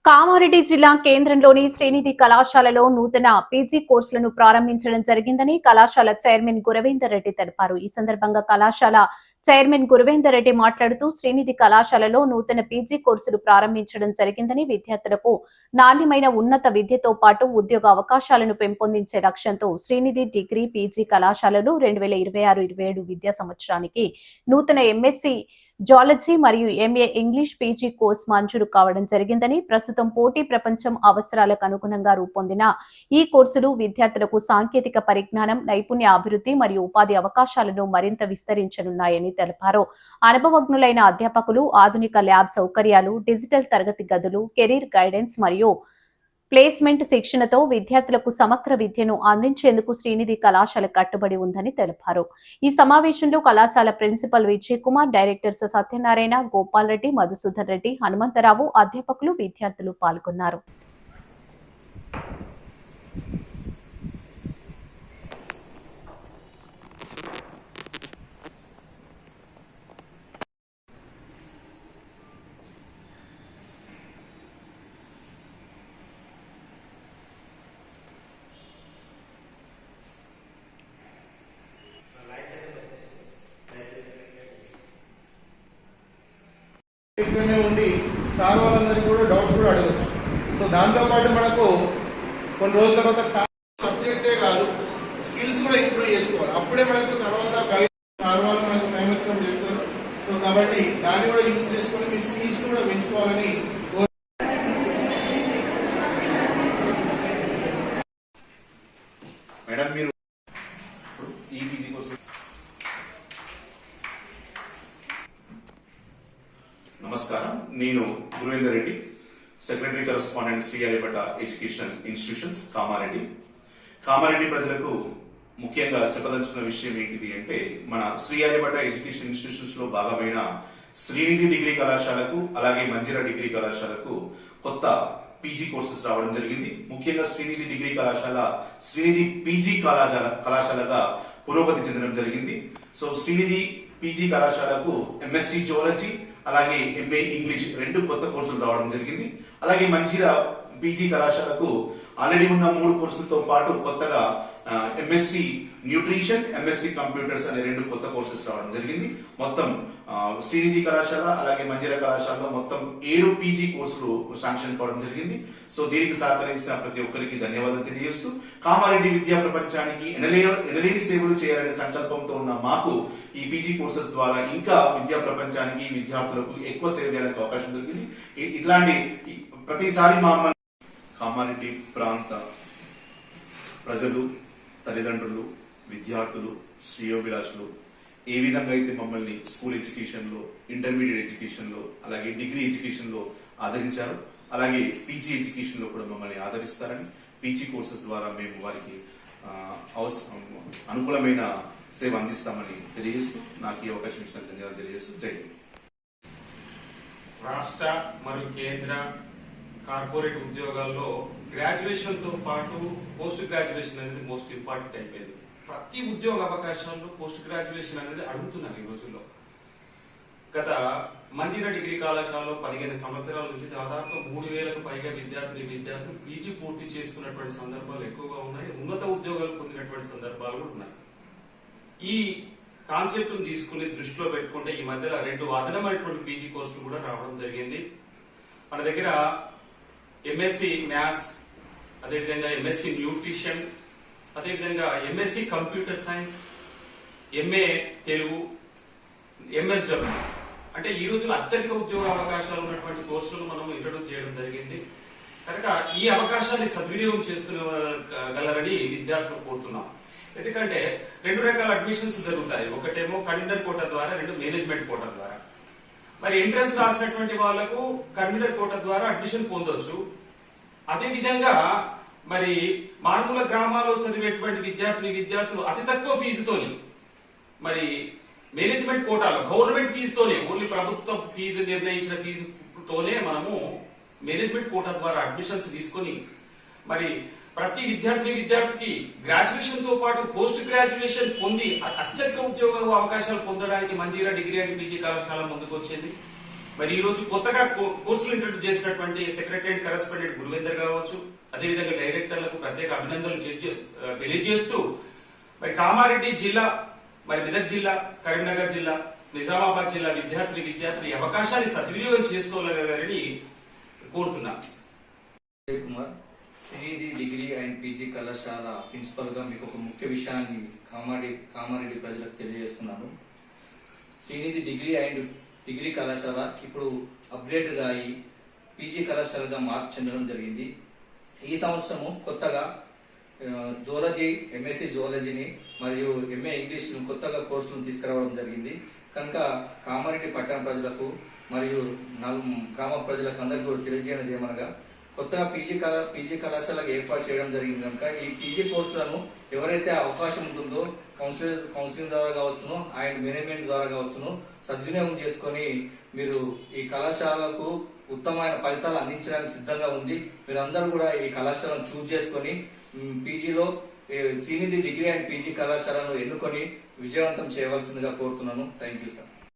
కామారెడ్డి జిల్లా కేంద్రంలోని శ్రీనిధి కళాశాలలో నూతన పీజీ కోర్సులను ప్రారంభించడం జరిగిందని కళాశాల చైర్మన్ గురవేందర్ రెడ్డి తెలిపారు. ఈ సందర్భంగా కళాశాల చైర్మన్ గురవేందర్ రెడ్డి మాట్లాడుతూ శ్రీనిధి కళాశాలలో నూతన పీజీ కోర్సులు ప్రారంభించడం జరిగిందని విద్యార్థులకు నాణ్యమైన ఉన్నత విద్యతో పాటు ఉద్యోగ అవకాశాలను పెంపొందించే లక్ష్యంతో శ్రీనిధి డిగ్రీ పీజీ కళాశాలలు 2026-27 విద్యా సంవత్సరానికి నూతన ఎంఎస్సీ జాలజీ మరియు ఎంఏ ఇంగ్లీష్ పీజీ కోర్సు మంజూరు కావడం జరిగిందని, ప్రస్తుతం పోటీ ప్రపంచం అవసరాలకు అనుగుణంగా రూపొందిన ఈ కోర్సులు విద్యార్థులకు సాంకేతిక పరిజ్ఞానం, నైపుణ్య అభివృద్ధి మరియు ఉపాధి అవకాశాలను మరింత విస్తరించనున్నాయని తెలిపారు. అనుభవజ్ఞులైన అధ్యాపకులు, ఆధునిక ల్యాబ్ సౌకర్యాలు, డిజిటల్ తరగతి గదులు, కెరీర్ గైడెన్స్ మరియు ప్లేస్మెంట్ శిక్షణతో విద్యార్థులకు సమగ్ర విద్యను అందించేందుకు శ్రీనిధి కళాశాల కట్టుబడి ఉందని తెలిపారు. ఈ సమావేశంలో కళాశాల ప్రిన్సిపల్ విజయ్ కుమార్, డైరెక్టర్స్ సత్యనారాయణ, గోపాల్ రెడ్డి, మధుసూదన్ రెడ్డి, హనుమంతరావు, అధ్యాపకులు, విద్యార్థులు పాల్గొన్నారు. ఉంది సార్ వాళ్ళందరికీ కూడా డౌట్స్ కూడా అడగచ్చు. సో దాంతోపాటు మనకు కొన్ని రోజుల తర్వాత సబ్జెక్టే కాదు స్కిల్స్ కూడా ఇంప్రూవ్ చేసుకోవాలి. అప్పుడే మనకు తర్వాత సార్ వాళ్ళు మనకు ప్రైమేక్షన్ చెప్తారు. సో కాబట్టి దాన్ని కూడా యూజ్ చేసుకొని మీ స్కిల్స్ కూడా పెంచుకోవాలని మేడం. మీరు ఈ పీజీ కోసం నమస్కారం. నేను Guravender Reddy, secretary correspondent Shri Aryabhatta education institutions Kamareddy ప్రజలకు ముఖ్యంగా చెప్పదలుచుకున్న విషయం ఏంటిది అంటే, మన శ్రీ ఆర్యభట్ట ఎడ్యుకేషన్ ఇన్స్టిట్యూషన్స్ లో భాగమైన శ్రీనిధి డిగ్రీ కళాశాలకు అలాగే మంజిరా డిగ్రీ కళాశాలకు కొత్త పీజీ కోర్సెస్ రావడం జరిగింది. ముఖ్యంగా శ్రీనిధి డిగ్రీ కళాశాల శ్రీనిధి పీజీ కళాశాలగా పురోగతి చెందడం జరిగింది. సో శ్రీనిధి పీజీ కళాశాలకు ఎంఎస్సీ జువాలజీ అలాగే ఎంఏ ఇంగ్లీష్ 2 కొత్త కోర్సులు రావడం జరిగింది. అలాగే మంజిరా పీజీ కళాశాలకు ఆల్రెడీ ఉన్న 3 కోర్సులతో పాటు కొత్తగా ఎంఎస్సీ న్యూట్రిషన్, ఎంఎస్సీ కంప్యూటర్స్ అనే 2 కొత్త కోర్సెస్ రావడం జరిగింది. మొత్తం శ్రీనిధి కళాశాల అలాగే మంజిరా కళాశాలలో మొత్తం 7 పీజీ కోర్సులు శాంక్షన్ కావడం జరిగింది. సో దీనికి సహకరించిన ప్రతి ఒక్కరికి ధన్యవాదాలు తెలియజేస్తూ, కామారెడ్డి విద్యా ప్రపంచానికి ఎనలేని సేవలు చేయాలనే సంకల్పంతో ఉన్న మాకు ఈ పీజీ కోర్సెస్ ద్వారా ఇంకా విద్యా ప్రపంచానికి విద్యార్థులకు ఎక్కువ సేవ చేయడానికి అవకాశం దొరికింది. ఇట్లాంటి ప్రతిసారి కామారెడ్డి ప్రాంత ప్రజలు, తల్లిదండ్రులు, విద్యార్థులు, శ్రేయోభిలాషులు ఏ విధంగా అయితే మమ్మల్ని స్కూల్ ఎడ్యుకేషన్ లో, ఇంటర్మీడియట్ ఎడ్యుకేషన్ లో, అలాగే డిగ్రీ ఎడ్యుకేషన్ లో ఆదరించారు, అలాగే పీజీ ఎడ్యుకేషన్ లో కూడా మమ్మల్ని ఆదరిస్తారని, పీజీ కోర్సెస్ ద్వారా మేము వారికి అనుకూలమైన సేవ అందిస్తామని తెలియజేస్తూ, నాకు ఈ అవకాశం ఇచ్చిన ధన్యవాదాలు తెలియజేస్తూ జై హింద్. రాష్ట్ర మరియు కేంద్ర కార్పొరేట్ ఉద్యోగాల్లో గ్రాడ్యుయేషన్ తో పాటు పోస్ట్ గ్రాడ్యుయేషన్ అనేది మోస్ట్ ఇంపార్టెంట్ అయిపోయింది. ప్రతి ఉద్యోగ అవకాశాల్లో పోస్ట్ గ్రాడ్యుయేషన్ అనేది అడుగుతున్నారు ఈ రోజుల్లో. గత మంజిరా డిగ్రీ కళాశాలలో 15 సంవత్సరాల నుంచి దాదాపు 3000కు పైగా విద్యార్థులు పీజీ పూర్తి చేసుకున్నటువంటి సందర్భాలు ఎక్కువగా ఉన్నాయి. ఉన్నత ఉద్యోగాలు పొందినటువంటి సందర్భాలు కూడా ఉన్నాయి. ఈ కాన్సెప్ట్ ను తీసుకుని దృష్టిలో పెట్టుకుంటే ఈ మధ్యలో 2 అదనమైనటువంటి పీజీ కోర్సులు కూడా రావడం జరిగింది. మన దగ్గర ఎంఎస్సి మ్యాథ్స్, అదేవిధంగా ఎంఎస్సి న్యూట్రిషన్, అదేవిధంగా MSc computer science, MA Telugu, MSW అంటే ఈ రోజుల్లో అత్యధిక ఉద్యోగ అవకాశాలు ఉన్నటువంటి కోర్సులు మనం ఇంట్రడ్యూస్ చేయడం జరిగింది. కనుక ఈ అవకాశాన్ని సద్వినియోగం చేసుకునేగలరని విద్యార్థులు కోరుతున్నాం. ఎందుకంటే 2 రకాల అడ్మిషన్స్ జరుగుతాయి. ఒకటేమో కన్వీనర్ కోటా ద్వారా, 2 మేనేజ్మెంట్ కోటా ద్వారా. మరి ఎంట్రన్స్ రాసినటువంటి వాళ్లకు కన్వీనర్ కోటా ద్వారా అడ్మిషన్ పొందొచ్చు. అదే విధంగా మరి మారుమూల గ్రామాల్లో చదివేటువంటి విద్యార్థులు అతి తక్కువ ఫీజుతోని మరి మేనేజ్మెంట్ కోటాలో గవర్నమెంట్ ఫీజుతోనే, ఓన్లీ ప్రభుత్వ ఫీజు నిర్ణయించిన ఫీజుతోనే మనము మేనేజ్మెంట్ కోటా ద్వారా అడ్మిషన్స్ తీసుకొని మరి ప్రతి విద్యార్థికి గ్రాడ్యుయేషన్ తో పాటు పోస్ట్ గ్రాడ్యుయేషన్ పొంది అత్యధిక ఉద్యోగ అవకాశాలు పొందడానికి మంజిరా డిగ్రీ అండ్ పీజీ కళాశాల ముందుకు వచ్చింది. మరి ఈ రోజు కొత్తగా కోర్సులు ఇంట్రడ్యూస్ చేసినటువంటి సెక్రటరీ కరెస్పాండెంట్ గురువేందర్ కావచ్చు, అదేవిధంగా డైరెక్టర్లకు ప్రత్యేక అభినందనలు తెలియజేస్తూ మరి కామారెడ్డి జిల్లా, మరి మెదక్ జిల్లా, కరీంనగర్ జిల్లా, నిజామాబాద్ జిల్లా విద్యార్థులు ఈ అవకాశాన్ని సద్వినియోగం చేసుకోవాలని కోరుతున్నా. Kumar, Srinidhi degree and PG కళాశాల ప్రిన్సిపల్ గా మీకు ఒక ముఖ్య విషయాన్ని కామారెడ్డి ప్రజలకు తెలియజేస్తున్నాను. శ్రీనిధి డిగ్రీ కళాశాల ఇప్పుడు అప్గ్రేడ్ గా అయి పీజీ కళాశాలగా మార్పు చెందడం జరిగింది. ఈ సంవత్సరము కొత్తగా జువాలజీ, ఎంఎస్సీ జువాలజీని మరియు ఎంఏ ఇంగ్లీష్ కొత్తగా కోర్సులను తీసుకురావడం జరిగింది. కనుక కామారెడ్డి పట్టణ ప్రజలకు మరియు గ్రామ ప్రజలకు అందరికీ కూడా తెలియజేయనిది ఏమనగా, కొత్తగా పీజీ కళాశాలకు ఏర్పాటు చేయడం జరిగింది. కనుక ఈ పీజీ కోర్సులను ఎవరైతే అవకాశం ఉంటుందో కౌన్సిలింగ్ ద్వారా కావచ్చును, అండ్ మేనేజ్మెంట్ ద్వారా కావచ్చును సద్వినియోగం చేసుకొని మీరు ఈ కళాశాలకు ఉత్తమమైన ఫలితాలు అందించడానికి సిద్ధంగా ఉంది. మీరందరూ కూడా ఈ కళాశాలను చూజ్ చేసుకొని పీజీలో శ్రీనిధి డిగ్రీ అండ్ పీజీ కళాశాలను ఎన్నుకొని విజయవంతం చేయవలసిందిగా కోరుతున్నాను. Thank you sir.